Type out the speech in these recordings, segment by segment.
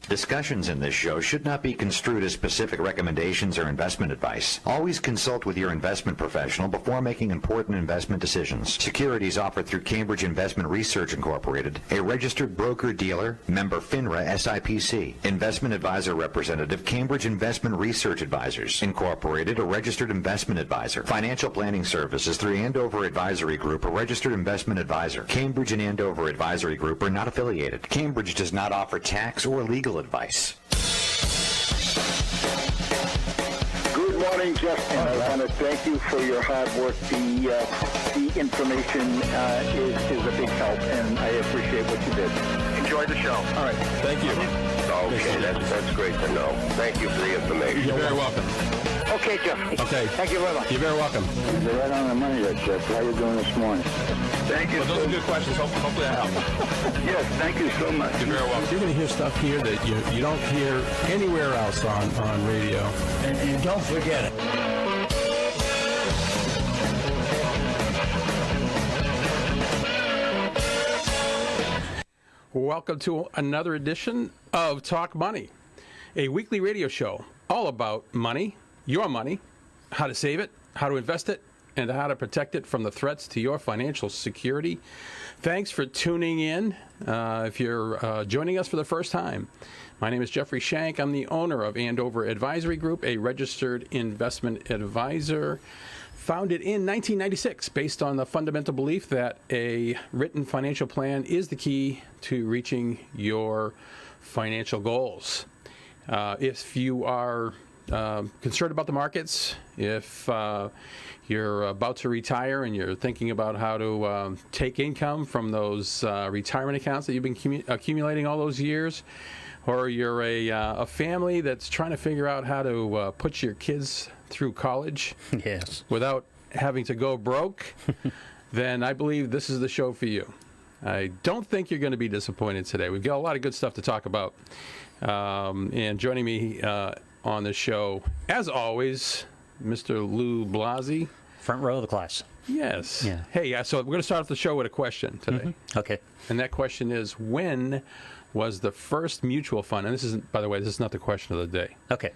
Discussions in this show should not be construed as specific recommendations or investment advice. Always consult with your investment professional before making important investment decisions. Securities offered through Cambridge Investment Research Incorporated, a registered broker-dealer, member FINRA SIPC. Investment advisor representative, Cambridge Investment Research Advisors Incorporated, a registered investment advisor. Financial planning services through Andover Advisory Group, a registered investment advisor. Cambridge and Andover Advisory Group are not affiliated. Cambridge does not offer tax or legal advice. Good morning, Justin. I want to thank you for your hard work. The information is a big help, and I appreciate what you did. Enjoy the show. All right. Thank you. Okay, that's great to know. Thank you for the information. You're very welcome. Okay, Jeff. Okay. Thank you very much. You're very welcome. You're right on the money there, Jeff. How are you doing this morning? Thank you. Well, those are good questions. Hopefully that helped. Yes, thank you so much. You're very welcome. You're going to hear stuff here that you don't hear anywhere else on radio. And don't forget it. Welcome to another edition of Talk Money, a weekly radio show all about money, your money, how to save it, how to invest it, and how to protect it from the threats to your financial security. Thanks for tuning in. If you're joining us for the first time, my name is Jeffrey Shank. I'm the owner of Andover Advisory Group, a registered investment advisor founded in 1996 based on the fundamental belief that a written financial plan is the key to reaching your financial goals. If you are concerned about the markets, if you're about to retire and you're thinking about how to take income from those retirement accounts that you've been accumulating all those years, or you're a family that's trying to figure out how to put your kids through college Yes. without having to go broke, then I believe this is the show for you. I don't think you're going to be disappointed today. We've got a lot of good stuff to talk about. And joining me on the show, as always, Mr. Lou Blasi. Front row of the class. Yes. Yeah. Hey, so we're going to start off the show with a question today. Mm-hmm. Okay. And that question is, when was the first mutual fund? And this isn't, by the way, this is not the question of the day. Okay.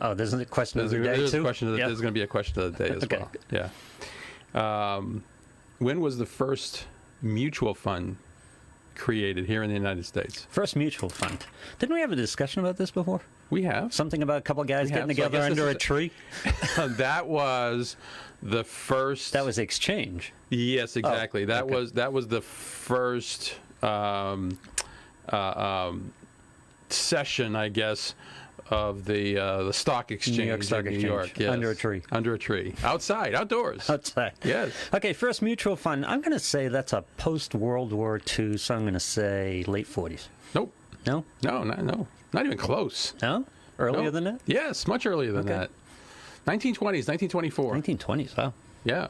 Oh, there's a question of the day, There's too? a question of the, Yep. There's going to be a question of the day as Okay. well. Yeah. When was the first mutual fund created here in the United States? First mutual fund. Didn't we have a discussion about this before? We have. Something about a couple of guys We getting have. So I together guess this under a is tree? That was the first. That was exchange. Yes, exactly. That okay. was the first session, I guess, of the stock exchange New York Stock in New Exchange. York. Yes. Under a tree. Under a tree. Outside, outdoors. Outside. Yes. Okay, first mutual fund. I'm going to say that's a post-World War II, so I'm going to say late 40s. Nope. No? No, not even close. No? Earlier No. than that? Yes, much earlier than Okay. that. 1920s, 1924. 1920s, wow. Yeah.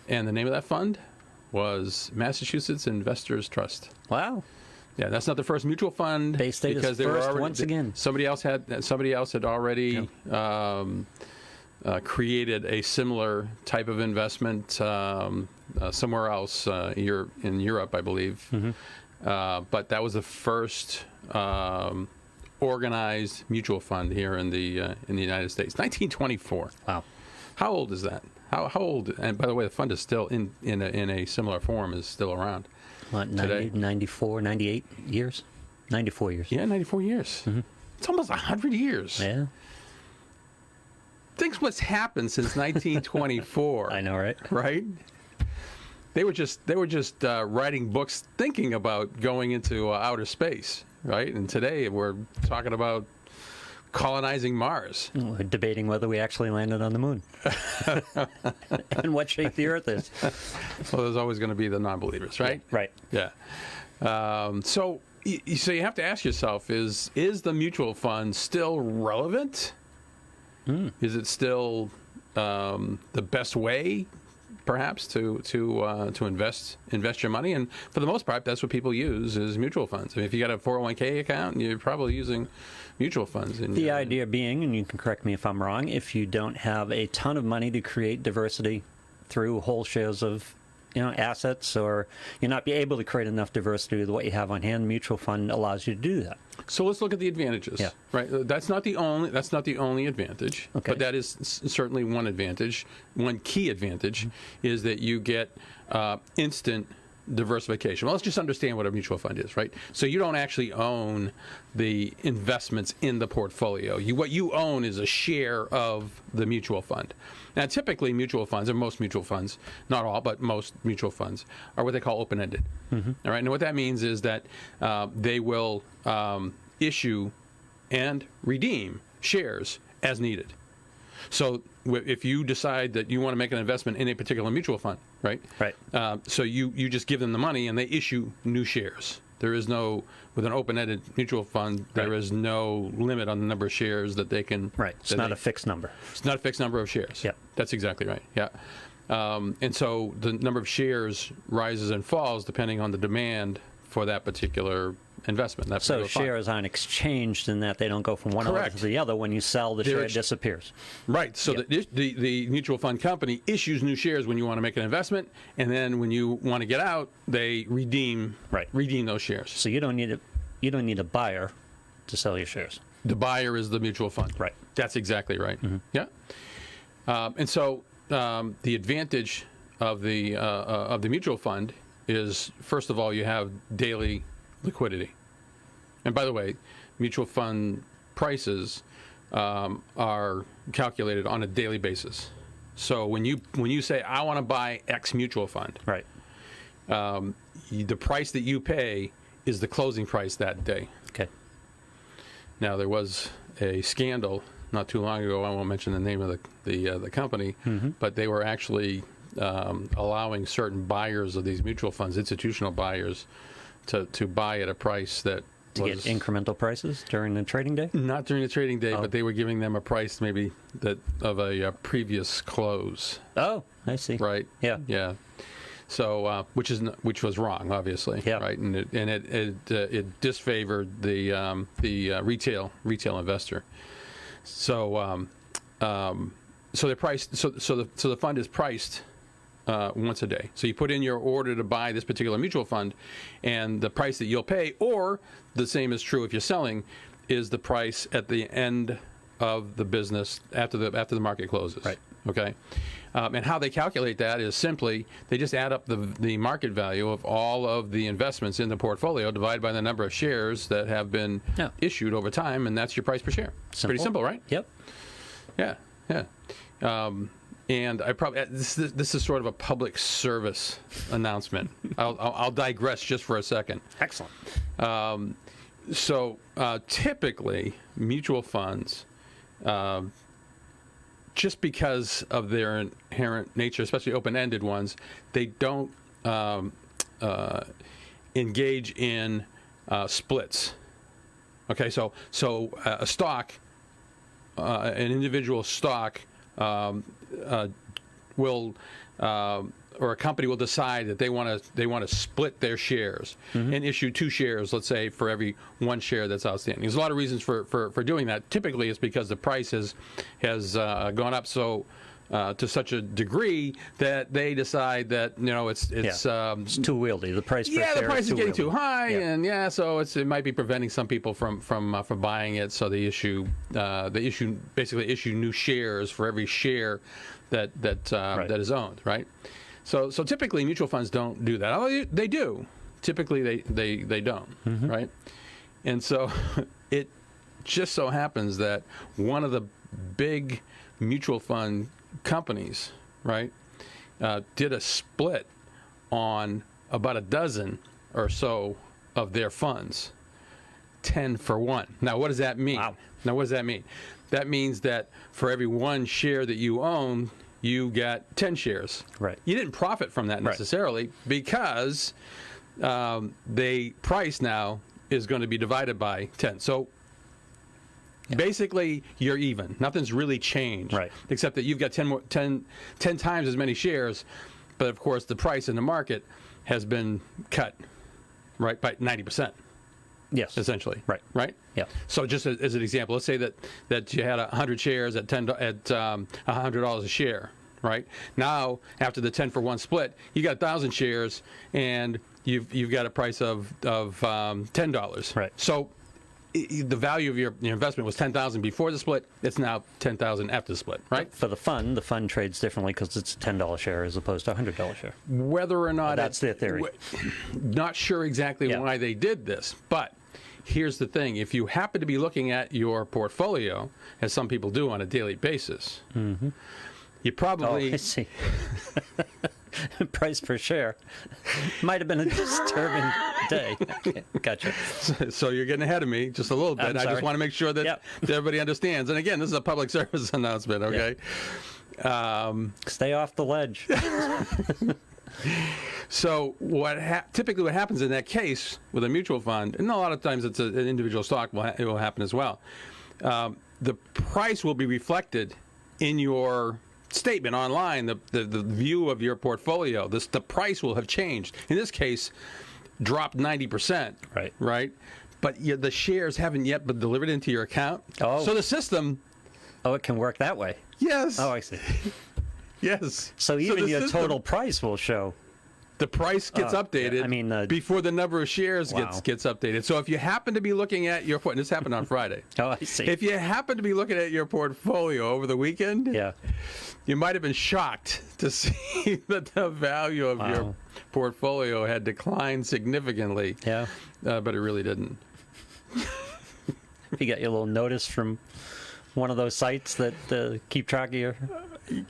And the name of that fund was Massachusetts Investors Trust. Wow. Yeah, that's not the first mutual fund. Bay State is because they were first already, once again. Somebody else had already created a similar type of investment somewhere else in Europe, I believe. But that was the first organized mutual fund here in the United States. 1924. Wow. How old is that? How old? And by the way, the fund is still in a similar form, is still around. What, Today. 94, 98 years? 94 years. Yeah, 94 years. It's almost 100 years. Yeah. Think what's happened since 1924. I know, right? Right? They were just writing books thinking about going into outer space, right? And today we're talking about colonizing Mars. We're debating whether we actually landed on the moon and what shape the Earth is. Well, there's always going to be the non-believers, right? Right. Yeah. So you have to ask yourself: Is the mutual fund still relevant? Is it still the best way, perhaps, to invest your money? And for the most part, that's what people use is mutual funds. I mean, if you got a 401k account, you're probably using mutual funds. The idea being, and you can correct me if I'm wrong, if you don't have a ton of money to create diversity through whole shares of assets, or you're not be able to create enough diversity with what you have on hand. Mutual fund allows you to do that. So let's look at the advantages. Yeah. Right. That's not the only advantage, Okay. but that is certainly one advantage. One key advantage is that you get instant diversification. Well, let's just understand what a mutual fund is, right? So you don't actually own the investments in the portfolio. What you own is a share of the mutual fund. Now, typically mutual funds, and most mutual funds, not all, but most mutual funds, are what they call open-ended. All right, and what that means is that they will issue and redeem shares as needed. So if you decide that you want to make an investment in a particular mutual fund, right? Right. So you just give them the money and they issue new shares. There is no, with an open-ended mutual fund, there is no limit on the number of shares that they can. Right. It's not a fixed number. It's not a fixed number of shares. Yep. That's exactly right. Yeah. And so the number of shares rises and falls depending on the demand for that particular investment. That So particular fund. shares aren't exchanged in that they don't go from one order Correct. to the other. When you sell, the share disappears. Right. So the mutual fund company issues new shares when you want to make an investment, and then when you want to get out, they redeem those shares. So you don't need a buyer to sell your shares. The buyer is the mutual fund. Right. That's exactly right. Yeah. And so the advantage of the mutual fund is, first of all, you have daily liquidity. And by the way, mutual fund prices are calculated on a daily basis. So when you say, I want to buy X mutual fund, Right. the price that you pay is the closing price that day. Okay. Now, there was a scandal not too long ago. I won't mention the name of the company, but they were actually allowing certain buyers of these mutual funds, institutional buyers, to buy at a price that To get incremental prices during the trading day? not during the trading day, but they were giving them a price maybe that of a previous close. Oh, I see. Right. Yeah. Yeah. So, which was wrong, obviously. Yeah. Right. And it disfavored the retail investor. So they're priced. So the fund is priced once a day. So you put in your order to buy this particular mutual fund, and the price that you'll pay, or the same is true if you're selling, is the price at the end of the business after the market closes. Right. Okay. And how they calculate that is simply they just add up the market value of all of the investments in the portfolio divided by the number of shares that have been issued over time, and that's your price per share. Simple. Pretty simple, right? Yep. Yeah. Yeah. And I probably this is sort of a public service announcement. I'll digress just for a second. Excellent. So typically, mutual funds, just because of their inherent nature, especially open-ended ones, they don't engage in splits. Okay, so a stock, an individual stock will. Or a company will decide that they want to split their shares and issue 2 shares, let's say, for every 1 share that's outstanding. There's a lot of reasons for doing that. Typically, it's because the price has gone up to such a degree that they decide that it's too wieldy. The price per share the price is getting too high, Yeah. and so it might be preventing some people from buying it. So they basically issue new shares for every share that is owned, right? So typically mutual funds don't do that. Although they do. Typically they don't, right? And so it just so happens that one of the big mutual fund companies, right, did a split on about a dozen or so of their funds, 10 for 1. Now, what does that mean? Wow. Now, what does that mean? That means that for every 1 share that you own, you got 10 shares. Right. You didn't profit from that necessarily because the price now is going to be divided by 10. So basically, you're even. Nothing's really changed, right, except that you've got 10 times as many shares, but of course the price in the market has been cut, right, by 90%. Yes. Essentially. Right. Right? Yeah. So just as an example, let's say that you had 100 shares at $100 a share, right? Now, after the 10-for-1 split, you got 1,000 shares, and you've got a price of $10. Right. So the value of your investment was $10,000 before the split. It's now $10,000 after the split, right? For the fund trades differently because it's a $10 share as opposed to a $100 share. Whether or not That's their theory. Not sure exactly why they did this, but here's the thing. If you happen to be looking at your portfolio, as some people do on a daily basis, you probably... Oh, I see. Price per share. Might have been a disturbing day. Gotcha. So you're getting ahead of me just a little bit. I just want to make sure that everybody understands. And again, this is a public service announcement, okay? Stay off the ledge. So typically what happens in that case with a mutual fund, and a lot of times it's an individual stock, it will happen as well. The price will be reflected in your statement online, the view of your portfolio. The price will have changed. In this case, dropped 90%. Right. But the shares haven't yet been delivered into your account. Oh. So the system. Oh, it can work that way. Yes. Oh, I see. Yes. So even your system, total price will show. the price gets updated. Yeah, I mean, before the number of shares wow. gets updated. So if you happen to be looking at your and this happened on Friday. Oh, I see. If you happen to be looking at your portfolio over the weekend, yeah. you might have been shocked to see that the value of your portfolio had declined significantly. Yeah. But it really didn't. You got your little notice from one of those sites that keep track of your.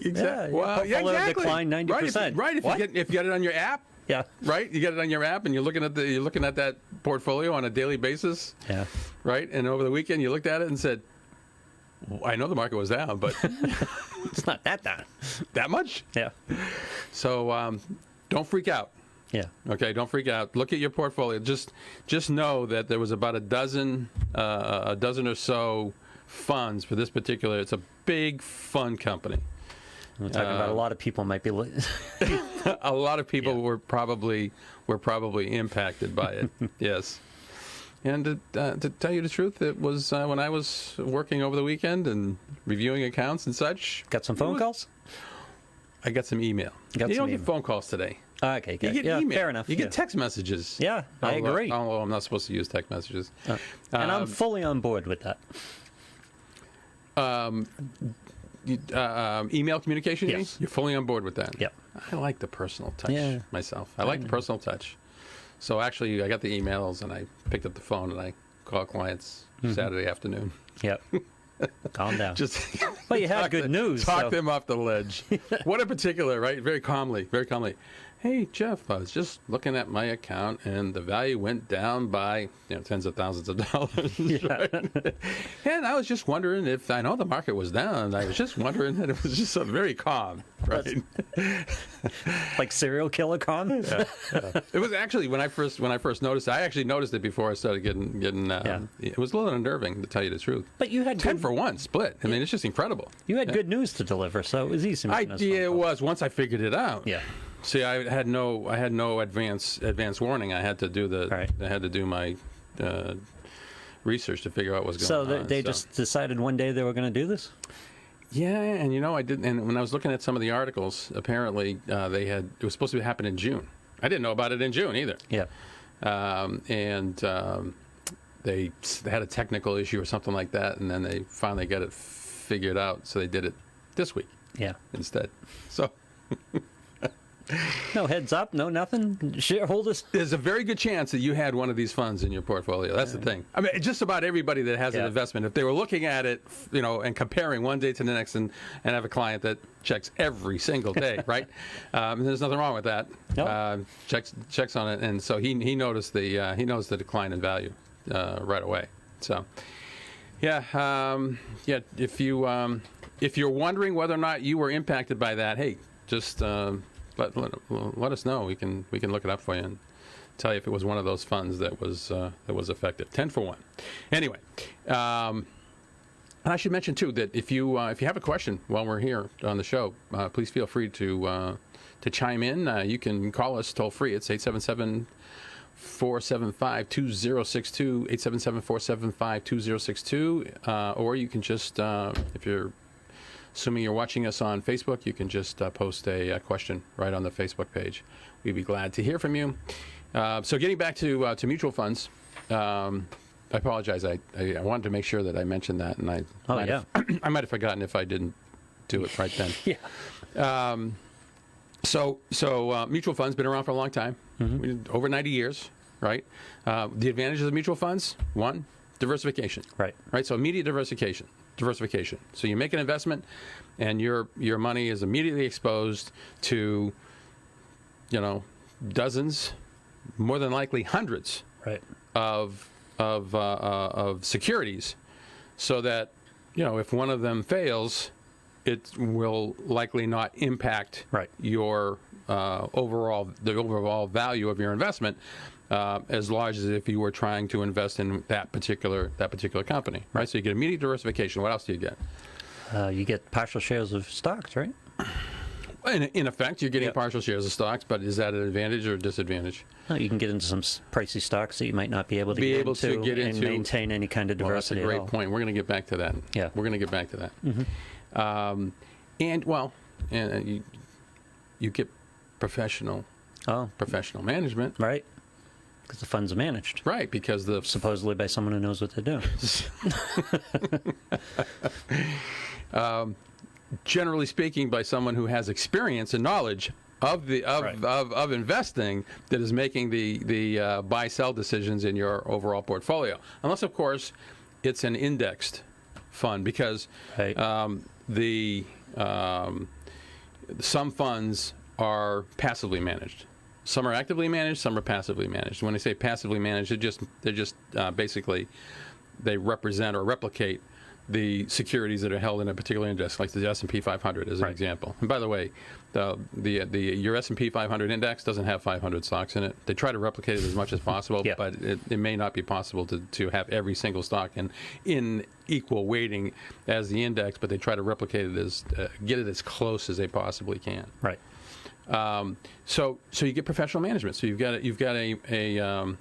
Exactly. Yeah, Well, yeah, portfolio exactly. declined 90%. Right. If you get it on your app. Yeah. Right. You get it on your app, and you're looking at that portfolio on a daily basis. Yeah. Right. And over the weekend, you looked at it and said, "I know the market was down, but It's not that down. that much." Yeah. So don't freak out. Yeah. Okay, don't freak out. Look at your portfolio. Just know that there was about a dozen or so funds for this particular. It's a big fund company. We're talking about a lot of people might be. A lot of people were probably impacted by it. Yes. And to tell you the truth, it was when I was working over the weekend and reviewing accounts and such. Got some phone calls? I got some email. You don't get phone calls today. Okay, good. You get email. Fair enough. You get text messages. Yeah, I agree. Although I'm not supposed to use text messages. And I'm fully on board with that. Email communication, Yes. you're fully on board with that. Yep. I like the personal touch myself. I like the personal touch. So actually, I got the emails and I picked up the phone and I called clients Saturday afternoon. Yep. Calm down. Just Well, you had good news. Talk them off the ledge. One in particular, right? Very calmly. Hey, Jeff, I was just looking at my account, and the value went down by tens of thousands of dollars. Right? And I was just wondering if I know the market was down. I was just wondering that it was just very calm, right? Like serial killer calm. Yeah. It was actually when I first noticed it. I actually noticed it before I started getting. It was a little unnerving, to tell you the truth. But you had 10-for-1 split. I mean, it's just incredible. You had good news to deliver, so it was easy. It was once I figured it out. Yeah. See, I had no advance warning. I had to do my research to figure out what was going on. So they just decided one day they were going to do this? Yeah, and I didn't. And when I was looking at some of the articles, apparently it was supposed to happen in June. I didn't know about it in June either. Yeah. They had a technical issue or something like that, and then they finally got it figured out. So they did it this week. Yeah. Instead. So. No heads up, no nothing. Shareholders. There's a very good chance that you had one of these funds in your portfolio. That's the thing. I mean, just about everybody that has an investment, if they were looking at it, and comparing one day to the next, and have a client that checks every single day, right? There's nothing wrong with that. Nope. Checks on it, and so he noticed he knows the decline in value right away. So, if you're wondering whether or not you were impacted by that, hey, just. Let us know. We can look it up for you and tell you if it was one of those funds that was effective. 10-for-1. Anyway, and I should mention too that if you have a question while we're here on the show, please feel free to chime in. You can call us toll free. It's 877-475-2062, 877-475-2062, or you can just if you're Assuming you're watching us on Facebook, you can just post a question right on the Facebook page. We'd be glad to hear from you. So getting back to mutual funds, I apologize. I wanted to make sure that I mentioned that, and I might have forgotten if I didn't do it right then. Yeah. So mutual funds been around for a long time, over 90 years, right? The advantages of mutual funds: one, diversification. Right. Right. So immediate diversification. So you make an investment, and your money is immediately exposed to, dozens, more than likely hundreds, Right. of securities, so that if one of them fails, it will likely not impact Right. your overall value of your investment as large as if you were trying to invest in that particular company, right? So you get immediate diversification. What else do you get? You get partial shares of stocks, right? In effect, you're getting partial shares of stocks, but is that an advantage or a disadvantage? You can get into some pricey stocks that you might not be able to get into and maintain any kind of diversity. Well, that's a great point. We're going to get back to that. Yeah. We're going to get back to that. And you get professional management. Right. Because the funds are managed. Right, because supposedly by someone who knows what they're doing. Generally speaking, by someone who has experience and knowledge of investing, that is making the buy-sell decisions in your overall portfolio. Unless, of course, it's an indexed fund, because some funds are passively managed. Some are actively managed, some are passively managed. When I say passively managed, they're just basically, they represent or replicate the securities that are held in a particular index, like the S&P 500 as an example. And by the way, your S&P 500 index doesn't have 500 stocks in it. They try to replicate it as much as possible, but it may not be possible to have every single stock in equal weighting as the index, but they try to replicate it get it as close as they possibly can. Right. So you get professional management. So you've got an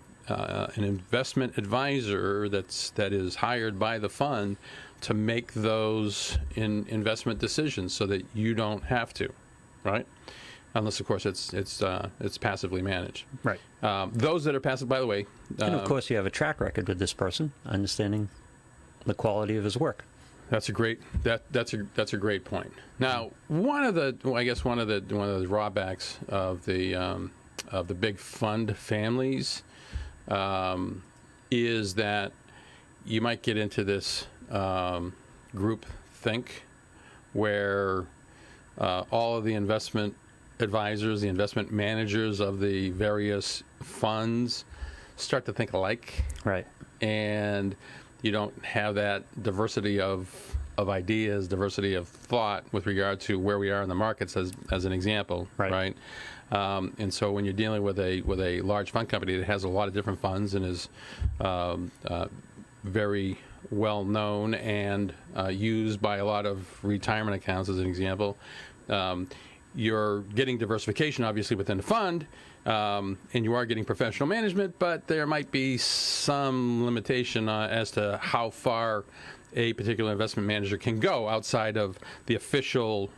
investment advisor that is hired by the fund to make those investment decisions, so that you don't have to, right? Unless, of course, it's passively managed. Right. Those that are passive, by the way, and of course, you have a track record with this person, understanding the quality of his work. That's a great point. Now, one of the drawbacks of the big fund families is that you might get into this group think, where all of the investment advisors, the investment managers of the various funds start to think alike. Right. And you don't have that diversity of ideas, diversity of thought with regard to where we are in the markets, as an example, right? And so when you're dealing with a large fund company that has a lot of different funds and is very well known and used by a lot of retirement accounts, as an example, you're getting diversification, obviously, within the fund, and you are getting professional management, but there might be some limitation as to how far a particular investment manager can go outside of the official.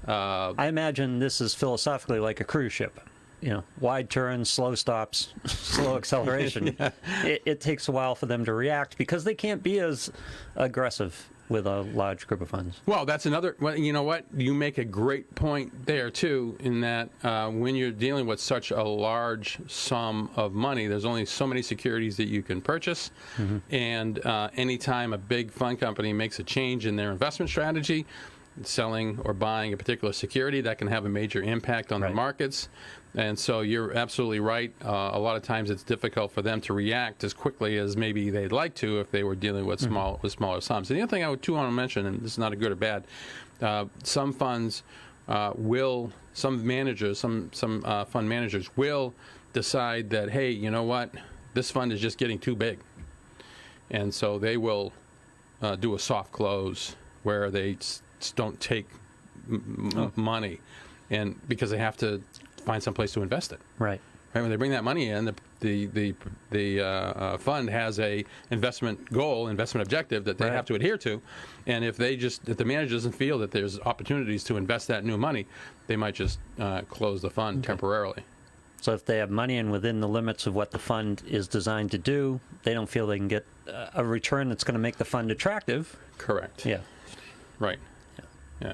I imagine this is philosophically like a cruise ship. Wide turns, slow stops, slow acceleration. It takes a while for them to react, because they can't be as aggressive with a large group of funds. Well, that's another. Well, you know what? You make a great point there too, in that when you're dealing with such a large sum of money, there's only so many securities that you can purchase, and anytime a big fund company makes a change in their investment strategy, selling or buying a particular security, that can have a major impact on the markets. And so you're absolutely right. A lot of times it's difficult for them to react as quickly as maybe they'd like to if they were dealing with smaller sums. And the other thing I would want to mention, and this is not a good or bad, some funds some fund managers will decide that, hey, you know what, this fund is just getting too big, and so they will do a soft close where they don't take money, and because they have to find some place to invest it. Right. Right? When they bring that money in, the fund has a investment goal, investment objective that they have to adhere to, and if the manager doesn't feel that there's opportunities to invest that new money, they might just close the fund temporarily. So if they have money in within the limits of what the fund is designed to do, they don't feel they can get a return that's going to make the fund attractive. Correct. Yeah. Right. Yeah.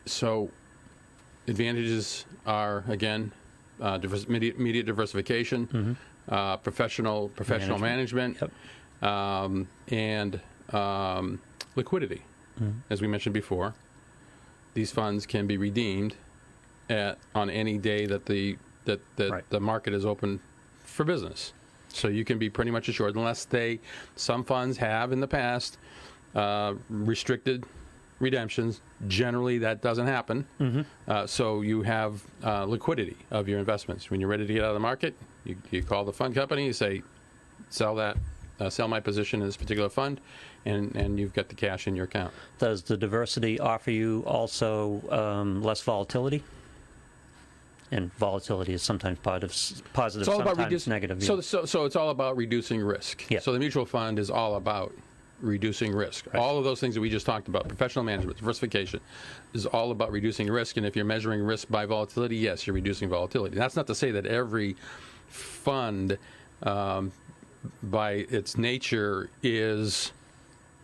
So advantages are, again, immediate diversification, professional management, and liquidity. As we mentioned before, these funds can be redeemed on any day that the market is open for business. So you can be pretty much assured, unless some funds have in the past restricted redemptions. Generally, that doesn't happen. So you have liquidity of your investments. When you're ready to get out of the market, you call the fund company, you say, sell my position in this particular fund, and you've got the cash in your account. Does the diversity offer you also less volatility? And volatility is sometimes positive, sometimes negative. So it's all about reducing risk. Yeah. So the mutual fund is all about reducing risk. Right. All of those things that we just talked about, professional management, diversification, is all about reducing risk. And if you're measuring risk by volatility, yes, you're reducing volatility. That's not to say that every fund, by its nature, is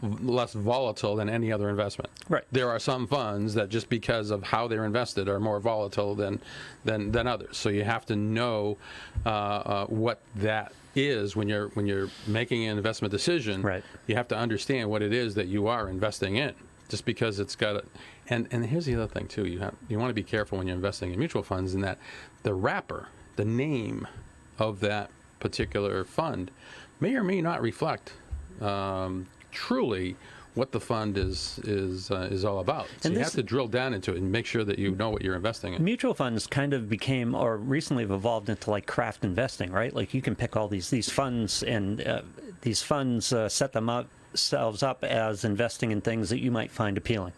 less volatile than any other investment. Right. There are some funds that, just because of how they're invested, are more volatile than others. So you have to know what that is when you're making an investment decision. Right. You have to understand what it is that you are investing in. Just because it's got a, and here's the other thing too. You want to be careful when you're investing in mutual funds, in that the wrapper, the name of that particular fund, may or may not reflect truly what the fund is all about. So you have to drill down into it and make sure that you know what you're investing in. Mutual funds kind of became, or recently have evolved into, like craft investing, right? Like you can pick all these funds, and these funds set themselves up as investing in things that you might find appealing.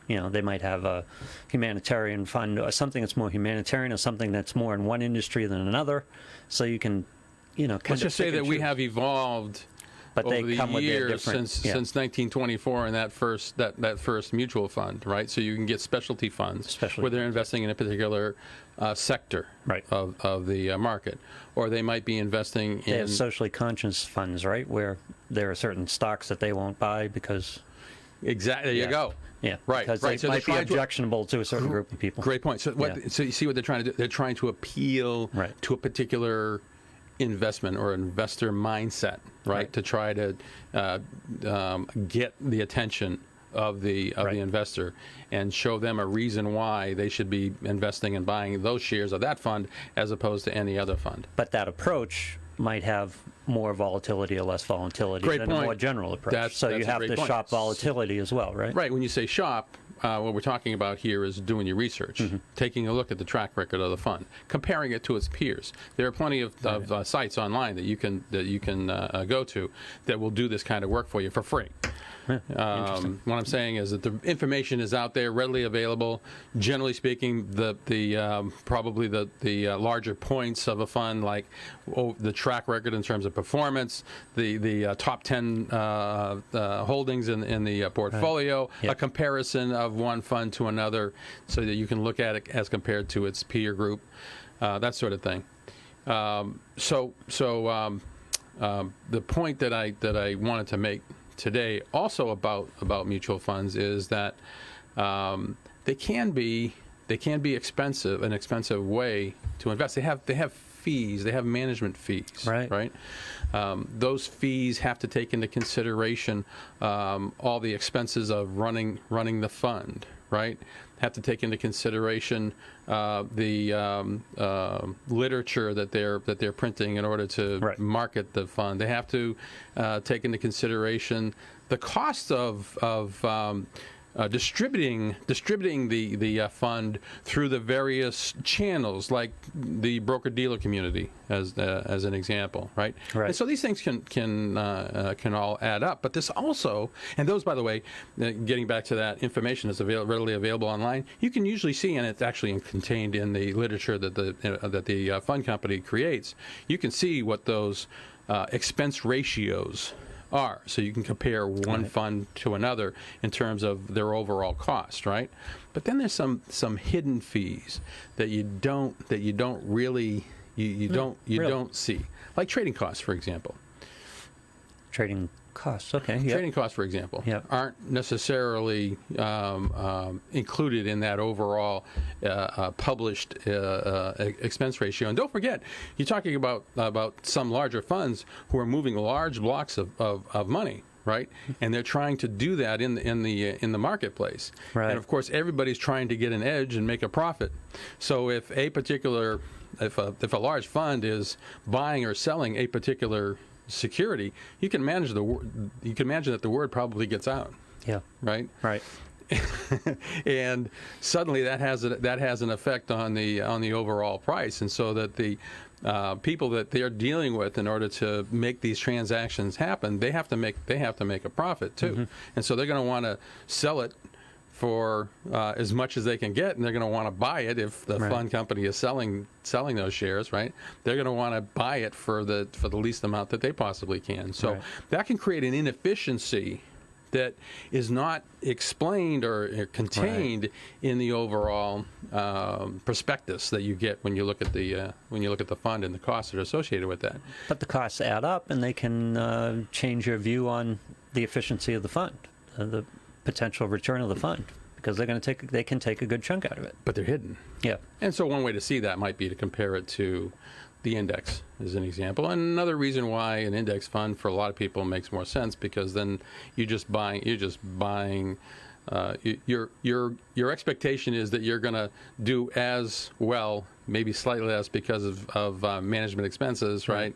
You know, they might have a humanitarian fund, or something that's more humanitarian, or something that's more in one industry than another. So you can, let's just say that we have evolved. But over they come the with their years different, since 1924 and that first mutual fund, right? So you can get specialty funds where they're investing in a particular sector of the market, or they might be investing in. They have socially conscious funds, right, where there are certain stocks that they won't buy because. Exactly. There you go. Yeah. Right. Because right. they might be objectionable to a certain group of people. Great point. So So you see what they're trying to do? They're trying to appeal to a particular investment or investor mindset, right? To try to get the attention of the investor and show them a reason why they should be investing and buying those shares of that fund as opposed to any other fund. But that approach might have more volatility or less volatility than a more general approach. So you have to shop volatility as well, right? Right. When you say shop, what we're talking about here is doing your research, taking a look at the track record of the fund, comparing it to its peers. There are plenty of sites online that you can go to that will do this kind of work for you for free. What I'm saying is that the information is out there, readily available. Generally speaking, probably the larger points of a fund, like the track record in terms of performance, the top 10 holdings in the portfolio, a comparison of one fund to another, so that you can look at it as compared to its peer group, that sort of thing. The point that I wanted to make today also about mutual funds is that they can be expensive, an expensive way to invest. They have fees, they have management fees, right? Those fees have to take into consideration all the expenses of running the fund, right? Have to take into consideration the literature that they're printing in order to market the fund. They have to take into consideration the cost of distributing the fund through the various channels, like the broker-dealer community, as an example, right? Right. And so these things can all add up. But this also, and those, by the way, getting back to that information that's readily available online, you can usually see, and it's actually contained in the literature that the fund company creates. You can see what those expense ratios are, so you can compare one fund to another in terms of their overall cost, right? But then there's some hidden fees that you don't really don't see, like trading costs, for example. Trading costs, okay. Yep. Trading costs, for example, Yep. aren't necessarily included in that overall published expense ratio. And don't forget, you're talking about some larger funds who are moving large blocks of money, right? And they're trying to do that in the marketplace. Right. And of course, everybody's trying to get an edge and make a profit. So if a large fund is buying or selling a particular security, you can imagine that the word probably gets out, Yeah. right? Right. And suddenly that has an effect on the overall price, and so that the people that they're dealing with, in order to make these transactions happen, they have to make a profit too. Mm-hmm. And so they're going to want to sell it for as much as they can get, and they're going to want to buy it if the Right. fund company is selling those shares, right? They're going to want to buy it for the least amount that they possibly can. So Right. that can create an inefficiency that is not explained or contained in the overall prospectus that you get when you look at the fund and the costs that are associated with that. But the costs add up, and they can change your view on the efficiency of the fund, the potential return of the fund, because they can take a good chunk out of it. But they're hidden. Yeah. And so one way to see that might be to compare it to the index, as an example. And another reason why an index fund for a lot of people makes more sense, because then you're just buying your expectation is that you're going to do as well, maybe slightly less because of management expenses, right?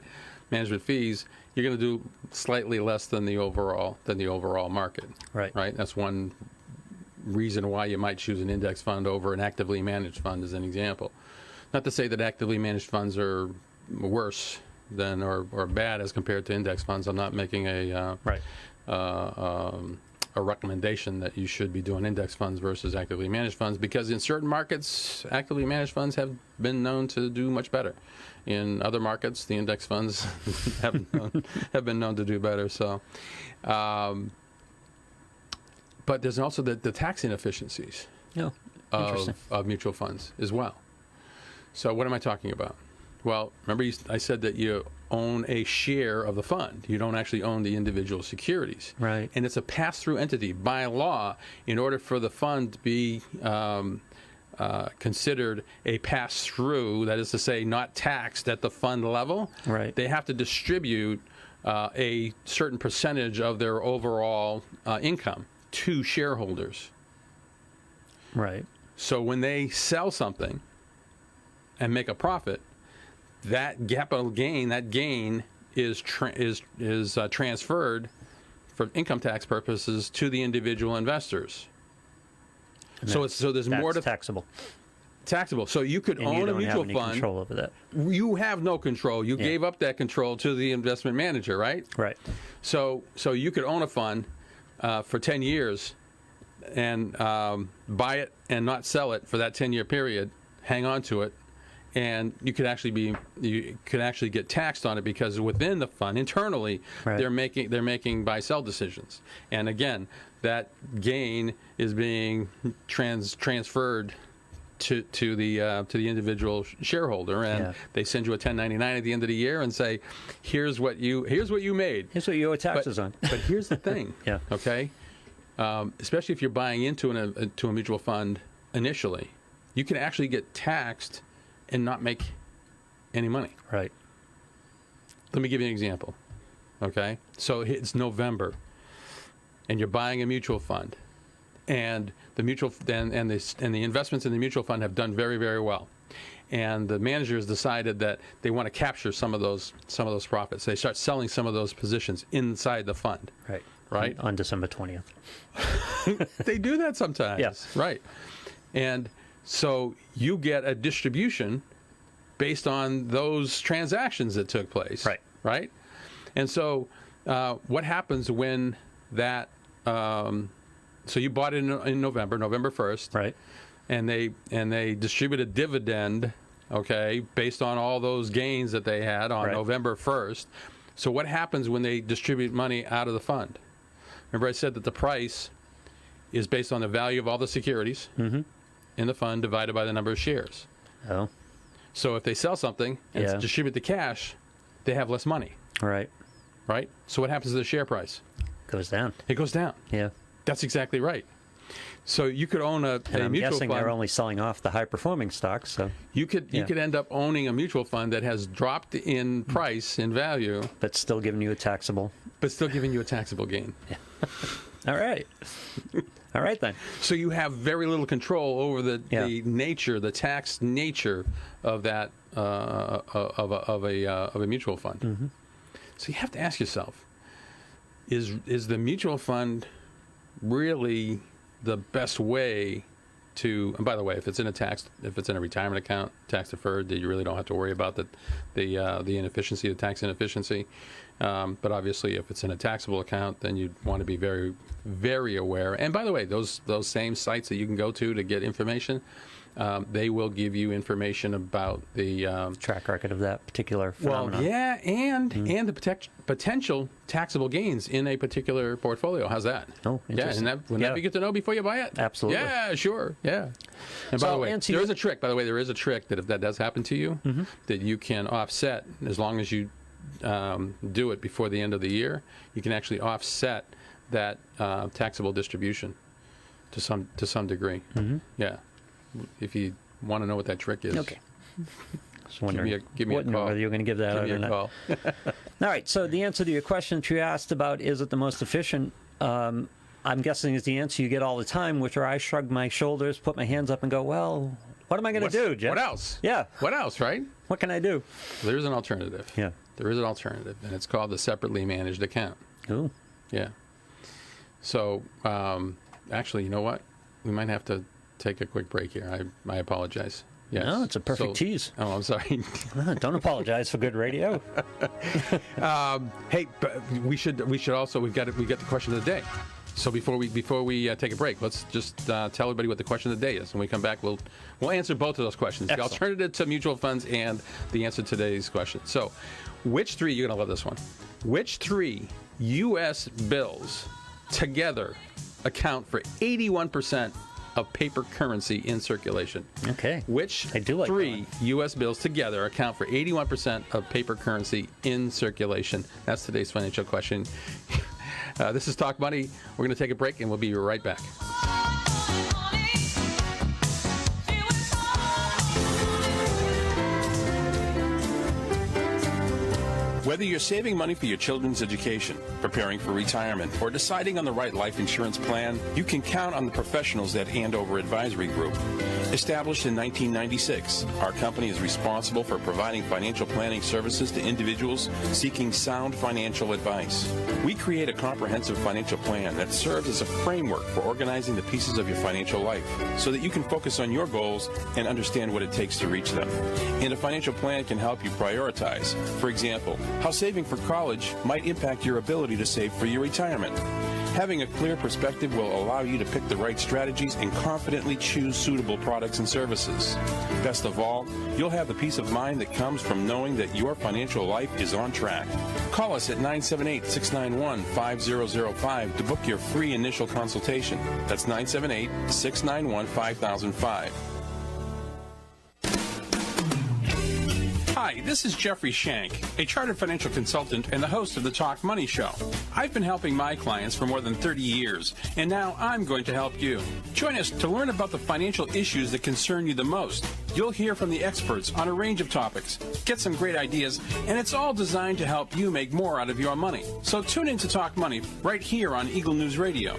Management fees. You're going to do slightly less than the overall market. Right. Right. That's one reason why you might choose an index fund over an actively managed fund, as an example. Not to say that actively managed funds are worse than or bad as compared to index funds. I'm not making a recommendation that you should be doing index funds versus actively managed funds, because in certain markets, actively managed funds have been known to do much better. In other markets, the index funds have been known to do better. So, but there's also the tax inefficiencies Interesting. of mutual funds as well. So what am I talking about? Well, remember I said that you own a share of the fund. You don't actually own the individual securities. Right. And it's a pass-through entity. By law, in order for the fund to be considered a pass-through, that is to say not taxed at the fund level, Right. they have to distribute a certain percentage of their overall income to shareholders. Right. So when they sell something and make a profit, that capital gain, is transferred for income tax purposes to the individual investors. So there's more to taxable. taxable. So you could And own you a don't mutual have any fund. control over that. You have no control. You gave up that control to the investment manager, right? Right. So you could own a fund for 10 years and buy it and not sell it for that 10-year period, hang on to it, and you could actually get taxed on it, because within the fund internally, Right. they're making buy-sell decisions. And again, that gain is being transferred to the individual shareholder, and Yeah. they send you a 1099 at the end of the year and say, here's what you made. Here's what you owe taxes on. But here's the thing. Yeah. Okay. Especially if you're buying into a mutual fund initially, you can actually get taxed and not make any money. Right. Let me give you an example. Okay. So it's November, and you're buying a mutual fund, and the investments in the mutual fund have done very, very well. And the managers decided that they want to capture some of those profits. They start selling some of those positions inside the fund. Right. right? On December 20th. They do that sometimes. Yes. Right. And so you get a distribution based on those transactions that took place. Right. Right? And so what happens when that, so you bought it in November 1st. Right. And they distribute a dividend, okay, based on all those gains that they had on Right. November 1st. So what happens when they distribute money out of the fund? Remember I said that the price is based on the value of all the securities in the fund divided by the number of shares. Oh, So if they sell something and Yeah. distribute the cash, they have less money, right. right? So what happens to the share price? Goes down. It goes down. Yeah. That's exactly right. So you could own a And I'm mutual guessing fund. they're only selling off the high-performing stocks, so You could end up owning a mutual fund that has dropped in price, in value, but still giving you a taxable. but still giving you a taxable gain. All right. All right, then. So you have very little control over the Yeah. nature, the tax nature of that of a mutual fund. Mm-hmm. So you have to ask yourself: Is the mutual fund really the best way to? And by the way, if it's in a retirement account, tax deferred, that you really don't have to worry about the inefficiency, the tax inefficiency. But obviously, if it's in a taxable account, then you'd want to be very, very aware. And by the way, those same sites that you can go to get information, they will give you information about the Track record of that particular well, phenomenon. yeah, and the potential taxable gains in a particular portfolio. How's that? Oh, yeah, interesting. and wouldn't Yeah. that be good to know before you buy it? Absolutely. Yeah, sure. Yeah. And So by the I'll way, answer there you- is a trick. By the way, there is a trick that if that does happen to you, Mm-hmm. that you can offset as long as you do it before the end of the year. You can actually offset that taxable distribution to some degree. Mm-hmm. Yeah. If you want to know what that trick is. Okay. Just wondering give me a wondering call. whether you're going to give that Give out me or a not. call. All right. So the answer to your question that you asked about is it the most efficient? I'm guessing is the answer you get all the time, which are I shrug my shoulders, put my hands up, and go, well, what am I going to do, Jeff? What else? Yeah. What else, right? What can I do? There's an alternative. Yeah. There is an alternative, and it's called the separately managed account. Ooh. Yeah. So, actually, you know what? We might have to take a quick break here. I apologize. Yes. No, it's a perfect tease. Oh, I'm sorry. Don't apologize for good radio. Hey, but we should also we got the question of the day. So before we take a break, let's just tell everybody what the question of the day is. When we come back, we'll answer both of those questions: Excellent. the alternative to mutual funds and the answer to today's question. So, which three? You're gonna love this one. Which three U.S. bills together account for 81% of paper currency in circulation? Okay. Which I do like that three one. U.S. bills together account for 81% of paper currency in circulation? That's today's financial question. This is Talk Money. We're going to take a break, and we'll be right back. Whether you're saving money for your children's education, preparing for retirement, or deciding on the right life insurance plan, you can count on the professionals at Andover Advisory Group. Established in 1996, our company is responsible for providing financial planning services to individuals seeking sound financial advice. We create a comprehensive financial plan that serves as a framework for organizing the pieces of your financial life so that you can focus on your goals and understand what it takes to reach them. And a financial plan can help you prioritize. For example, how saving for college might impact your ability to save for your retirement. Having a clear perspective will allow you to pick the right strategies and confidently choose suitable products and services. Best of all, you'll have the peace of mind that comes from knowing that your financial life is on track. Call us at 978-691-5005 to book your free initial consultation. That's 978-691-5005. Hi, this is Jeffrey Shank, a chartered financial consultant and the host of the Talk Money Show. I've been helping my clients for more than 30 years, and now I'm going to help you. Join us to learn about the financial issues that concern you the most. You'll hear from the experts on a range of topics, get some great ideas, and it's all designed to help you make more out of your money. So tune in to Talk Money right here on Eagle News Radio.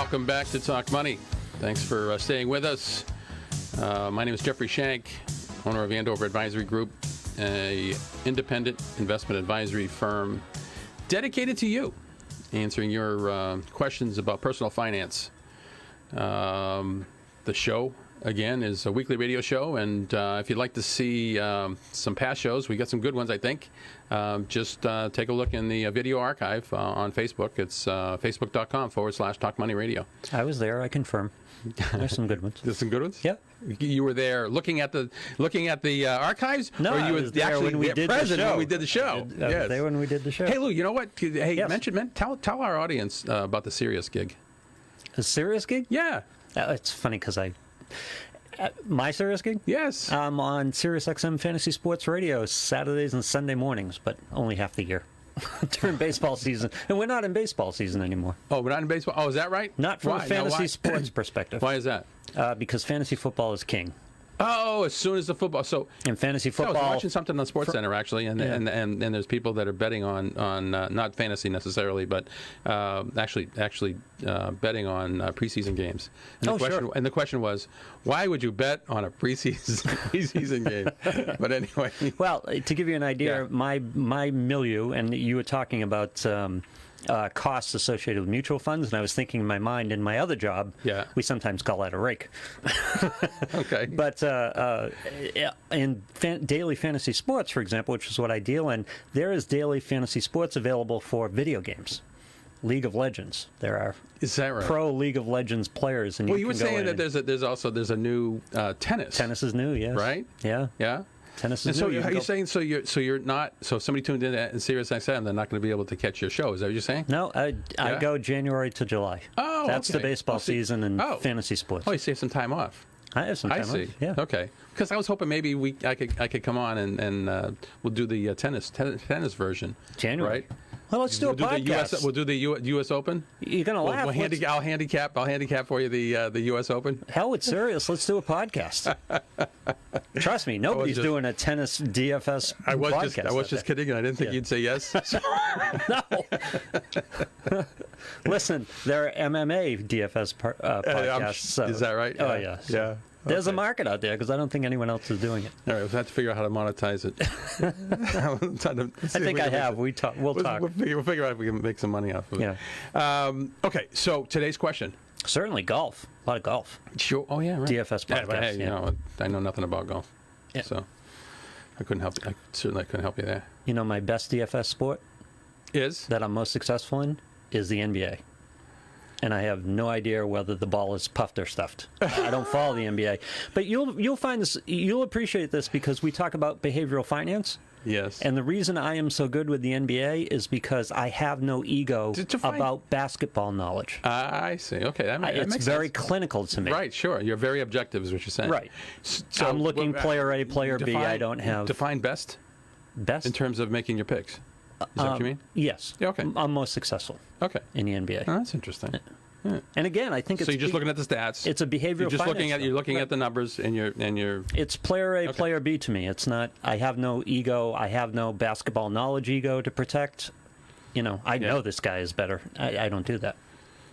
Welcome back to Talk Money. Thanks for staying with us. My name is Jeffrey Shank, owner of Andover Advisory Group, a independent investment advisory firm dedicated to you, answering your questions about personal finance. The show, again, is a weekly radio show, and if you'd like to see some past shows, we got some good ones, I think. Just take a look in the video archive on Facebook. It's facebook.com/Talk Money Radio. I was there. I confirm. There's some good ones. There's some good ones? Yeah. You were there looking at the archives? No, or you I was there when we did the present show. when we did the show. I was Yes. there when we did the show. Hey, Lou, you know what? Hey, Yes. tell our audience about the Sirius gig. A serious gig? Yeah. It's funny because my serious gig? Yes. I'm on Sirius XM Fantasy Sports Radio Saturdays and Sunday mornings, but only half the year during baseball season. And we're not in baseball season anymore. Oh, we're not in baseball? Oh, is that right? Not from Why? a Now, fantasy why? sports perspective. Why is that? Because fantasy football is king. Oh, as soon as the football. So In fantasy I was football, watching something on SportsCenter actually, and there's people that are betting on not fantasy necessarily, but actually betting on preseason games. And Oh, sure. And the question was, why would you bet on a preseason game? But anyway. well, to give you an idea, Yeah. my milieu, and you were talking about costs associated with mutual funds, and I was thinking in my mind, in my other job, Yeah. we sometimes call that a rake. Okay. But in daily fantasy sports, for example, which is what I deal in, there is daily fantasy sports available for video games. League of Legends. There are Is that right? pro League of Legends players, and Well, you can were go saying in that and- there's a new tennis. tennis is new, yes. Right? Yeah. Yeah. Tennis And is so new. are can you go- saying so you're not so if somebody tuned in at Sirius XM, they're not going to be able to catch your show? Is that what you're saying? No, I Yeah? go January to July. Oh, that's okay. the baseball Oh, see- season and oh. fantasy sports. Oh, you save some time off. I have some time I see. off. Yeah. Okay. Because I was hoping maybe I could come on and we'll do the tennis version. January. Right. Well, let's do a We'll do the podcast. US. We'll do the U.S. Open. You're gonna laugh. I'll handicap for you the U.S. Open. Hell, it's serious. Let's do a podcast. Trust me, nobody's just- doing a tennis DFS I was podcast. just kidding, and I didn't think Yeah. you'd say yes. No. Listen, there are MMA DFS podcasts. So. Is that right? Oh, yeah. So Yeah. There's a Okay. market out there because I don't think anyone else is doing it. All right, we'll have to figure out how to monetize it. I think I have. We'll talk. We'll figure out if we can make some money off of it. Yeah. Okay, so today's question. Certainly golf. A lot of golf. Sure. Oh, yeah, right. DFS Yeah, but podcast, hey, you yeah. know, I know nothing about golf. Yeah. So I couldn't help you. I certainly couldn't help you there. You know, my best DFS sport Is? that I'm most successful in is the NBA. And I have no idea whether the ball is puffed or stuffed. I don't follow the NBA. But you'll find this, you'll appreciate this because we talk about behavioral finance. Yes. And the reason I am so good with the NBA is because I have no ego To find- about basketball knowledge. I see. Okay, that It's makes very sense. clinical to me. Right, sure. You're very objective is what you're saying. Right. So I'm looking player A, player B. I don't have Define best best. in terms of making your picks. Is that what you mean? Yes. Yeah, okay. I'm most successful Okay. in the NBA. Oh, that's interesting. And again, I think it's So you're just looking at the stats. it's a behavioral You're just looking finance at you're stuff. looking Right. at the numbers and you're It's player A, Okay. player B to me. It's not. I have no ego. I have no basketball knowledge ego to protect. You know, I know this guy is better. I don't do that.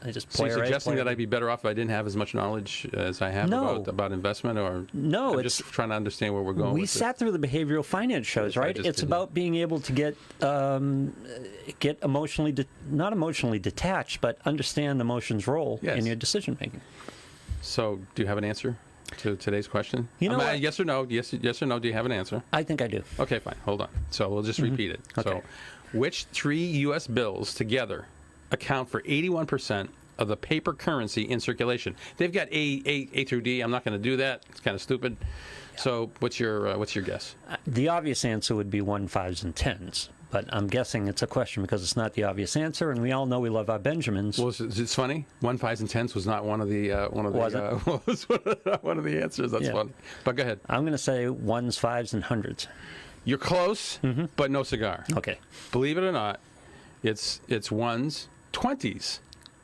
I just So player you're A, suggesting player that B. I'd be better off if I didn't have as much knowledge as I have No. about investment, or No, I'm just trying to understand where we're going. We with sat through the behavioral finance shows, Yes, I right? just It's did. about being able to get emotionally, not emotionally detached, but understand emotions' role Yes. in your decision making. this. So, do you have an answer to today's question? You know what? Yes or no? Yes or no? Do you have an answer? I think I do. Okay, fine. Hold on. So we'll just repeat it. Okay. So, which three U.S. bills together account for 81% of the paper currency in circulation? They've got A through D. I'm not going to do that. It's kind of stupid. So, what's your guess? The obvious answer would be 1, 5s, and 10s. But I'm guessing it's a question because it's not the obvious answer, and we all know we love our Benjamins. Well, it's funny. 1, 5s, and 10s was not one of the Was it? was one of the answers. That's Yeah. funny. But go ahead. I'm going to say 1s, 5s, and 100s. You're close, but no cigar. Okay. Believe it or not, it's 1s, 20s,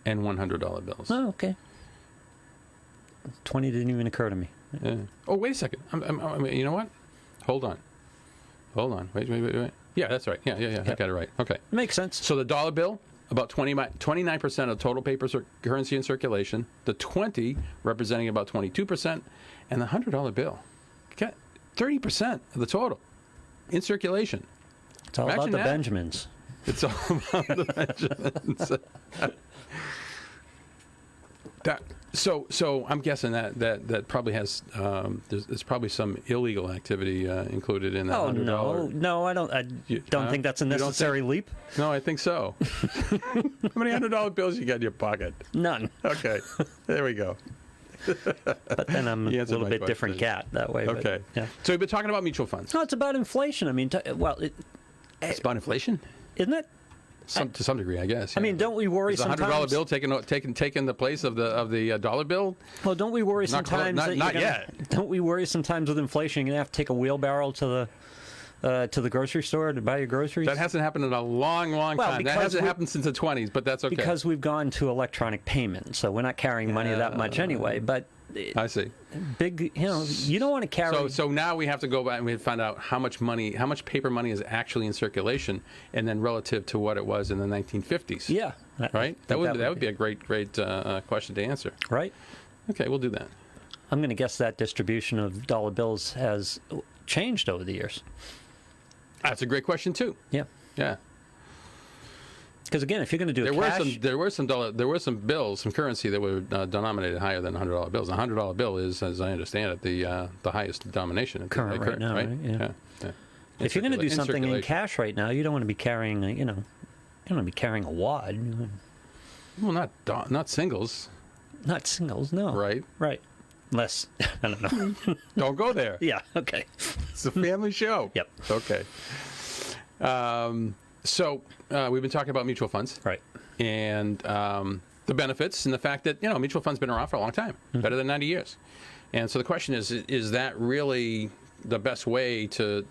and $100 bills. Oh, okay. 20 didn't even occur to me. Yeah. Oh, wait a second. You know what? Hold on. Wait. Yeah, that's right. Yeah. I got it right. Okay. Makes sense. So the dollar bill, about 29% of total paper currency in circulation, the 20 representing about 22%, and the $100 bill, 30% of the total in circulation. It's all Imagine about the that. Benjamins. It's all about the Benjamins. So I'm guessing that probably has there's probably some illegal activity included in that Oh $100. no, I don't think that's a You don't necessary leap. No, I think so. How many $100 bills you got in your pocket? None. Okay, there we go. But then I'm a You answered little my bit question. different cat that way. but, Okay. yeah. So we've been talking about mutual funds. No, it's about inflation. I mean, It's about inflation, isn't it? to some degree, I guess. I mean, don't we worry Is the sometimes? $100 bill taking the place of the dollar bill? Well, don't we worry Not clo- sometimes? not- that you're not gonna- yet. Don't we worry sometimes with inflation? You're gonna have to take a wheelbarrow to the grocery store to buy your groceries. That hasn't happened in a long, long Well, time. That because hasn't we- happened since the 20s, but that's okay. because we've gone to electronic payment, so we're not carrying money that much anyway. But I see. big, you don't want to carry. So now we have to go back and we have to find out how much paper money is actually in circulation, and then relative to what it was in the 1950s. Yeah. I Right. think That would be a great question to answer. right. Okay, we'll do that. I'm going to guess that distribution of dollar bills has changed over the years. That's a great question too. Yeah. Yeah. Because again, if you're going to do There a were cash, some bills, some currency that were denominated higher than $100 bills. A $100 bill is, as I understand it, the highest denomination. at the- Current right now, right? Yeah. Yeah. if you're going to do something in circulation. cash right now, you don't want to be carrying, you don't want to be carrying a wad. Well, not singles, Not singles, no. right? Right. Unless, I don't know. Don't go there. Yeah, okay. It's a family show. Yep. Okay. So we've been talking about mutual funds. Right. And the benefits and the fact that, mutual funds been around for a long time, better than 90 years. And so the question is that really the best way to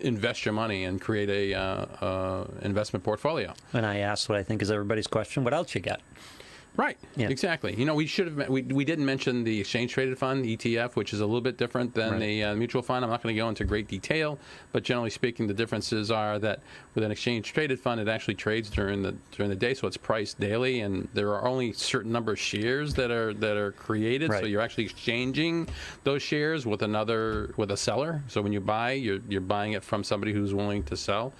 invest your money and create a investment portfolio? And I asked what I think is everybody's question. What else you got? Right. Yeah. Exactly. We should have. We didn't mention the exchange traded fund ETF, which is a little bit different than Right. the mutual fund. I'm not going to go into great detail, but generally speaking, the differences are that with an exchange traded fund, it actually trades during the day, so it's priced daily, and there are only a certain number of shares that are created. Right. So you're actually exchanging those shares with a seller. So when you buy, you're buying it from somebody who's willing to sell.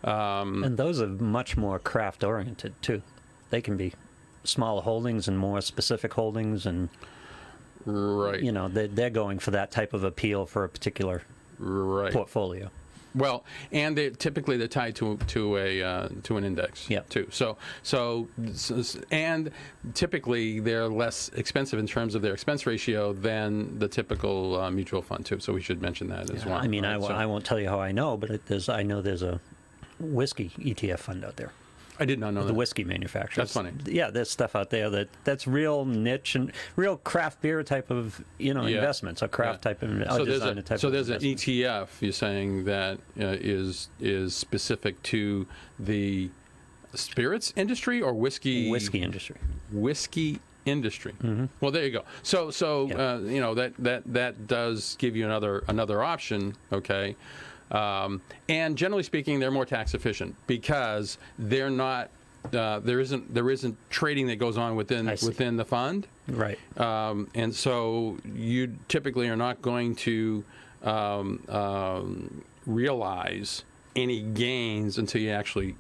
And those are much more craft oriented too. They can be smaller holdings and more specific holdings, and Right. they're going for that type of appeal for a particular Right. portfolio. Well, and they're tied to an index. Yep. Too. So and typically they're less expensive in terms of their expense ratio than the typical mutual fund too. So we should mention that as well. I mean, right? I won't tell you how I know, but I know there's a whiskey ETF fund out there. I did not know The that. whiskey manufacturers. That's funny. Yeah, there's stuff out there that's real niche and real craft beer type of investments, or craft type of designer type. So of there's an investments. ETF. You're saying that is specific to the spirits industry or whiskey industry. Whiskey industry. Well, there you go. So Yeah. that does give you another option. Okay. And generally speaking, they're more tax efficient because they're not. There isn't trading that goes on within the fund, Right. and so you typically are not going to realize any gains until you actually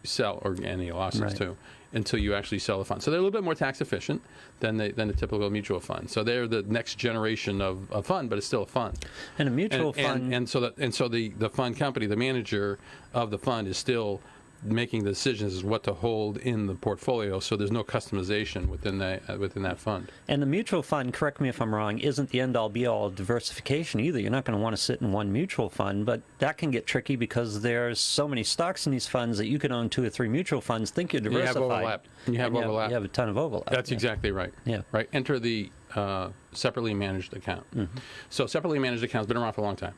sell, or any losses Right. too, until you actually sell the fund. So they're a little bit more tax efficient than the typical mutual fund. So they're the next generation of fund, but it's still a fund. And a mutual fund. And so the fund company, the manager of the fund, is still making the decisions as what to hold in the portfolio. So there's no customization within that fund. And the mutual fund, correct me if I'm wrong, isn't the end-all be-all of diversification either. You're not going to want to sit in one mutual fund, but that can get tricky because there's so many stocks in these funds that you could own 2 or 3 mutual funds, think you're You have diversified. overlap. You have and overlap. You have a ton of overlap. That's yeah. exactly right. Yeah. Right. Enter the separately managed account. So separately managed account's been around for a long time,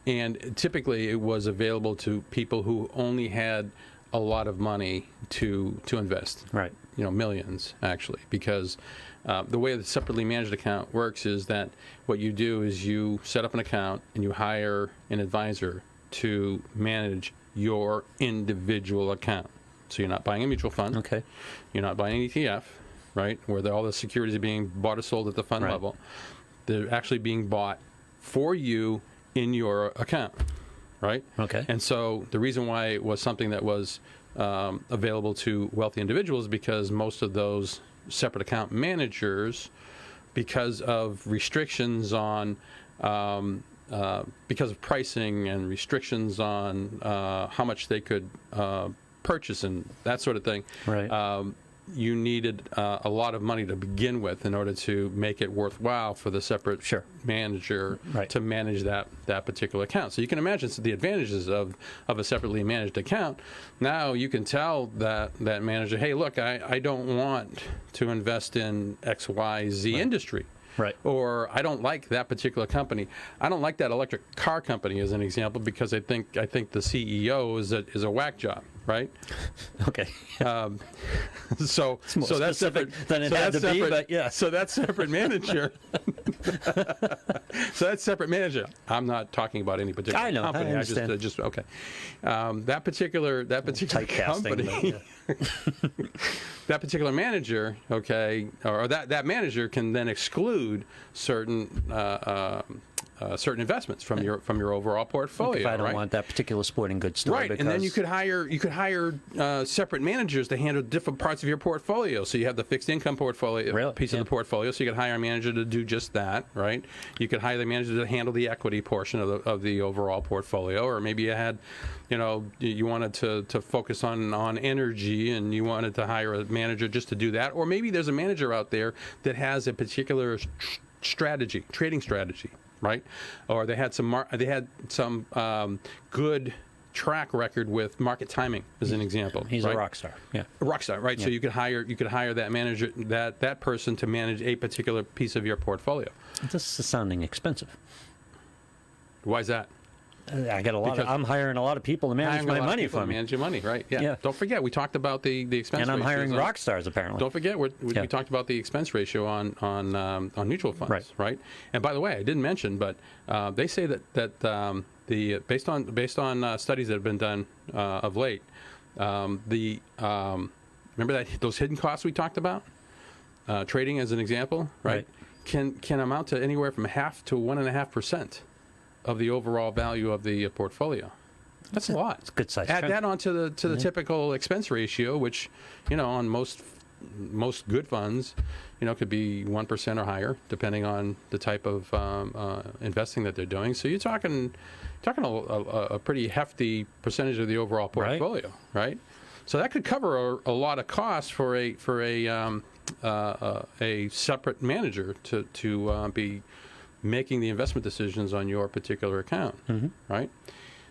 and typically it was available to people who only had a lot of money to invest. Right. Millions actually, because the way the separately managed account works is that what you do is you set up an account and you hire an advisor to manage your individual account. So you're not buying a mutual fund. Okay. You're not buying an ETF, right, where all the securities are being bought or sold at the fund Right. level. They're actually being bought for you in your account, right? Okay. And so the reason why it was something that was available to wealthy individuals, because most of those separate account managers, because of restrictions on because of pricing and restrictions on how much they could purchase and that sort of thing, Right. you needed a lot of money to begin with in order to make it worthwhile for the separate Sure. manager Right. to manage that particular account. So you can imagine the advantages of a separately managed account. Now you can tell that manager, hey, look, I don't want to invest in XYZ industry. Right. Or I don't like that particular company. I don't like that electric car company, as an example, because I think the CEO is a whack job, right? Okay. So more so that's specific separate than it so had that's to be, separate, but yeah. So that's separate manager. So that's separate manager. I'm not talking about any particular I know, I company. understand. Just okay. That particular Typecasting, company. but, yeah. That particular manager, okay, or that manager can then exclude certain certain investments from your overall portfolio. If I don't right? want that particular sporting goods store, Right, and then you because- could hire separate managers to handle different parts of your portfolio. So you have the fixed income portfolio Really? piece of Yeah. the portfolio. So you could hire a manager to do just that, right? You could hire the manager to handle the equity portion of the overall portfolio, or maybe you had, you wanted to focus on energy, and you wanted to hire a manager just to do that, or maybe there's a manager out there that has a particular trading strategy. Right, or they had some good track record with market timing, as an example. He's right? a rock star. Yeah. A rock star, right? Yeah. So you could hire that manager, that person to manage a particular piece of your portfolio. This is sounding expensive. Why is that? I got a lot. Because- I'm hiring a lot of people to manage Hiring a my lot of money people for to me, manage your money, right? Yeah. Yeah. Don't forget, we talked about the expense. and I'm ratios hiring on- rock stars apparently. Don't forget, we Yeah. talked about the expense ratio on mutual funds, right? And by the way, I didn't mention, but they say that the based on studies that have been done of late, remember those hidden costs we talked about, trading as an example, right? Can amount to anywhere from 0.5 to 1.5% of the overall value of the portfolio. That's a lot. It's a good size. Add that onto the typical expense ratio, which on most good funds, could be 1% or higher, depending on the type of investing that they're doing. So you're talking a pretty hefty percentage of the overall portfolio, right? So that could cover a lot of costs for a separate manager to be making the investment decisions on your particular account, right?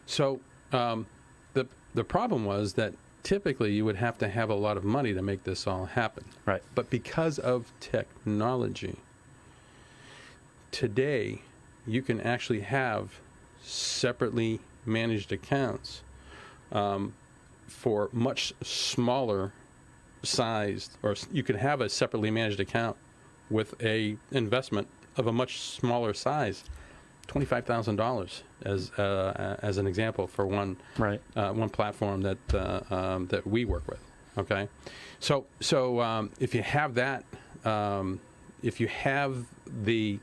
So the problem was that typically you would have to have a lot of money to make this all happen. Right. But because of technology, today you can actually have separately managed accounts for much smaller sized, or you can have a separately managed account with a investment of a much smaller size, $25,000 as an example for one platform that we work with. Okay, so if you have that, if you have the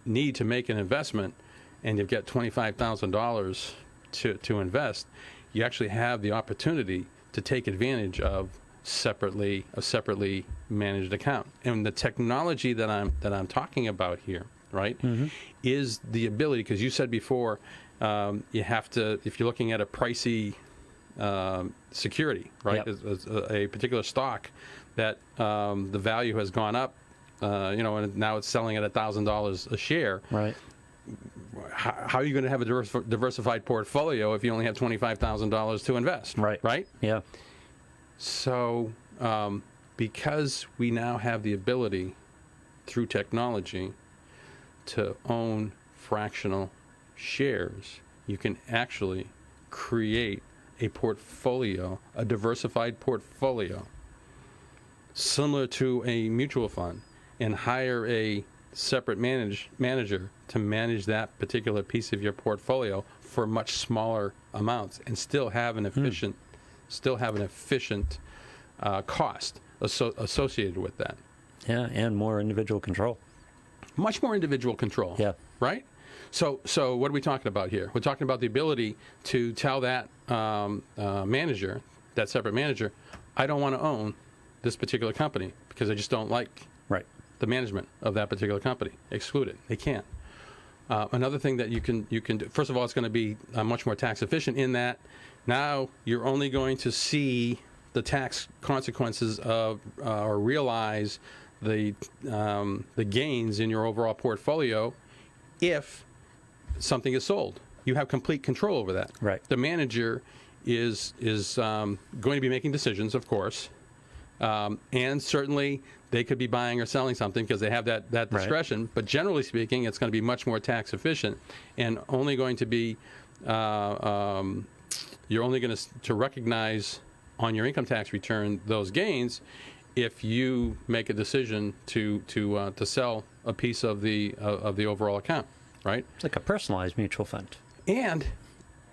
need to make an investment, and you've got $25,000 to invest, you actually have the opportunity to take advantage of a separately managed account. And the technology that I'm talking about here, right, is the ability, because you said before, you have to, if you're looking at a pricey security, right, as a particular stock that the value has gone up, and now it's selling at $1,000 a share. Right. How are you going to have a diversified portfolio if you only have $25,000 to invest? Right. Right? Yeah. So, because we now have the ability through technology to own fractional shares, you can actually create a portfolio, a diversified portfolio, similar to a mutual fund, and hire a separate manager to manage that particular piece of your portfolio for much smaller amounts and still have an efficient cost associated with that. Yeah, and more individual control. Much more individual control. Yeah. Right? So what are we talking about here? We're talking about the ability to tell that manager, that separate manager, I don't want to own this particular company because I just don't like Right. the management of that particular company. Exclude it. They can't. Another thing that you can do, first of all, it's going to be much more tax efficient in that now you're only going to see the tax consequences of or realize the gains in your overall portfolio if something is sold. You have complete control over that. Right. The manager is going to be making decisions, of course, and certainly they could be buying or selling something because they have that discretion. Right. But generally speaking, it's going to be much more tax efficient and only going to be you're only going to recognize on your income tax return those gains if you make a decision to sell a piece of the overall account, right? It's like a personalized mutual fund. And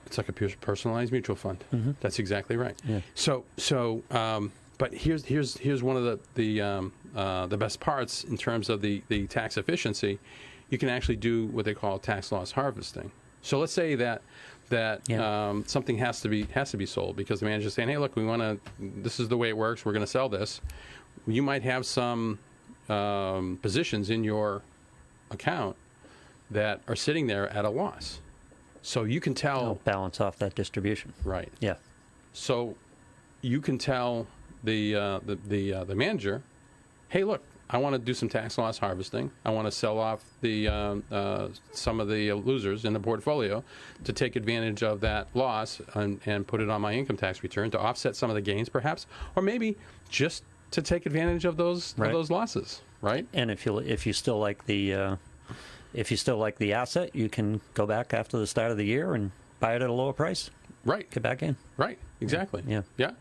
it's like a personalized mutual fund. Mm-hmm. That's exactly right. Yeah. But here's one of the best parts in terms of the tax efficiency. You can actually do what they call tax loss harvesting. So let's say that something has to be sold because the manager's saying, hey, look, this is the way it works. We're going to sell this. You might have some positions in your account that are sitting there at a loss. So you can tell. It'll balance off that distribution. Right. Yeah. So you can tell the manager, hey, look, I want to do some tax loss harvesting. I want to sell off some of the losers in the portfolio to take advantage of that loss and put it on my income tax return to offset some of the gains, perhaps, or maybe just to take advantage of those losses, right? And if you still like the asset, you can go back after the start of the year and buy it at a lower price. Right. Get back in. Right. Exactly. Yeah.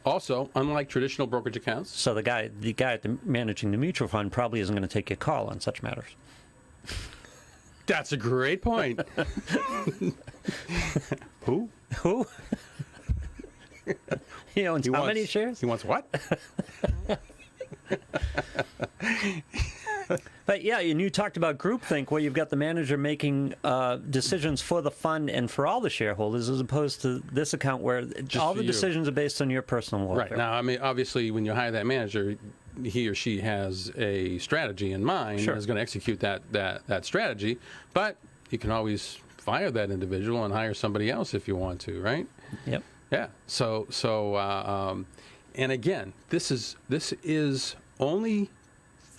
Also, unlike traditional brokerage accounts. So the guy managing the mutual fund probably isn't going to take your call on such matters. That's a great point. Who? He owns how many shares? He wants what? But yeah, and you talked about groupthink, where you've got the manager making decisions for the fund and for all the shareholders, as opposed to this account where all the decisions are based on your personal welfare. Right. Now, I mean, obviously, when you hire that manager, he or she has a strategy in mind and is going to execute that strategy. But you can always fire that individual and hire somebody else if you want to, right? Yep. Yeah. So and again, this is only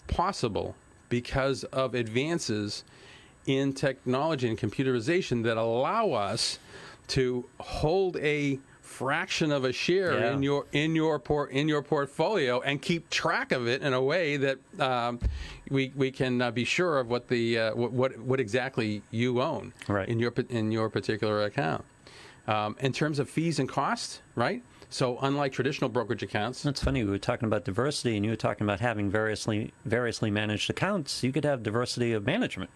possible because of advances in technology and computerization that allow us to hold a fraction of a share in your portfolio and keep track of it in a way that we can be sure of what exactly you own in your particular account. In terms of fees and costs, right? So unlike traditional brokerage accounts... That's funny. We were talking about diversity, and you were talking about having variously managed accounts. You could have diversity of management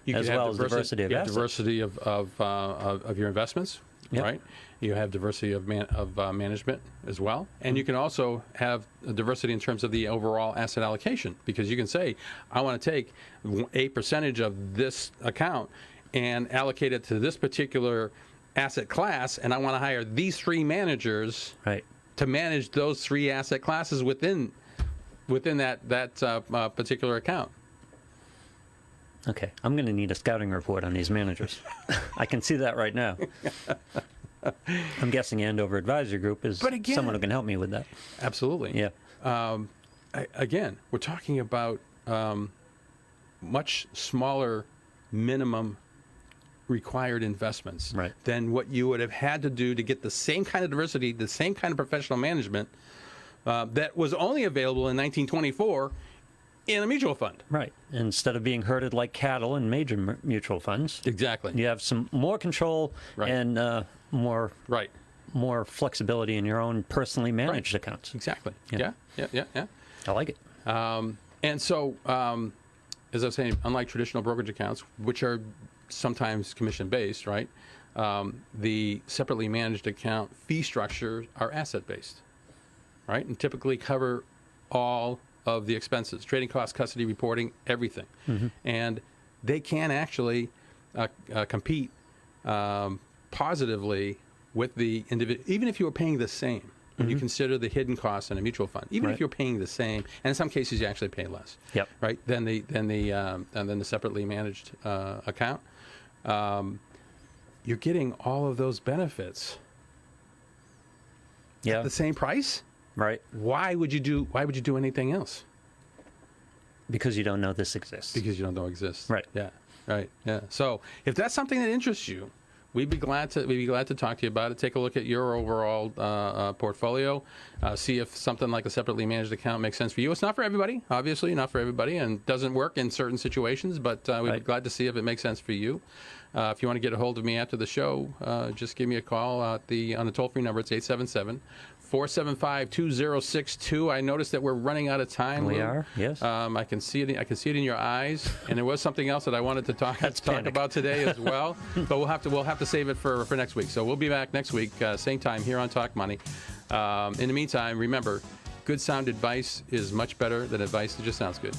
as well as diversity of assets. Diversity of your investments, right? You have diversity of management as well. And you can also have a diversity in terms of the overall asset allocation, because you can say, I want to take a percentage of this account and allocate it to this particular asset class, and I want to hire these three managers to manage those three asset classes within that particular account. Okay, I'm going to need a scouting report on these managers. I can see that right now. I'm guessing Andover Advisory Group is someone who can help me with that. Absolutely. Yeah. Again, we're talking about much smaller minimum required investments than what you would have had to do to get the same kind of diversity, the same kind of professional management that was only available in 1924 in a mutual fund. Right. Instead of being herded like cattle in major mutual funds. Exactly. You have some more control and more flexibility in your own personally managed accounts. Exactly. Yeah. Yeah. I like it. And so as I was saying, unlike traditional brokerage accounts, which are sometimes commission-based, right? The separately managed account fee structures are asset-based, right? And typically cover all of the expenses, trading costs, custody, reporting, everything. And they can actually compete positively with the individual, even if you were paying the same. When you consider the hidden costs in a mutual fund, even if you're paying the same, and in some cases you actually pay less, right? Than the separately managed account, you're getting all of those benefits at the same price. Right. Why would you do anything else? Because you don't know this exists. Because you don't know it exists. Right. Yeah. Right. Yeah. So if that's something that interests you, we'd be glad to talk to you about it. Take a look at your overall portfolio, see if something like a separately managed account makes sense for you. It's not for everybody, obviously, not for everybody, and doesn't work in certain situations. But we'd be glad to see if it makes sense for you. If you want to get a hold of me after the show, just give me a call on the toll-free number. It's 877-475-2062. I noticed that we're running out of time. We are, yes. I can see it. I can see it in your eyes. And there was something else that I wanted to talk about today as well. But we'll have to save it for next week. So we'll be back next week, same time here on Talk Money. In the meantime, remember, good sound advice is much better than advice that just sounds good.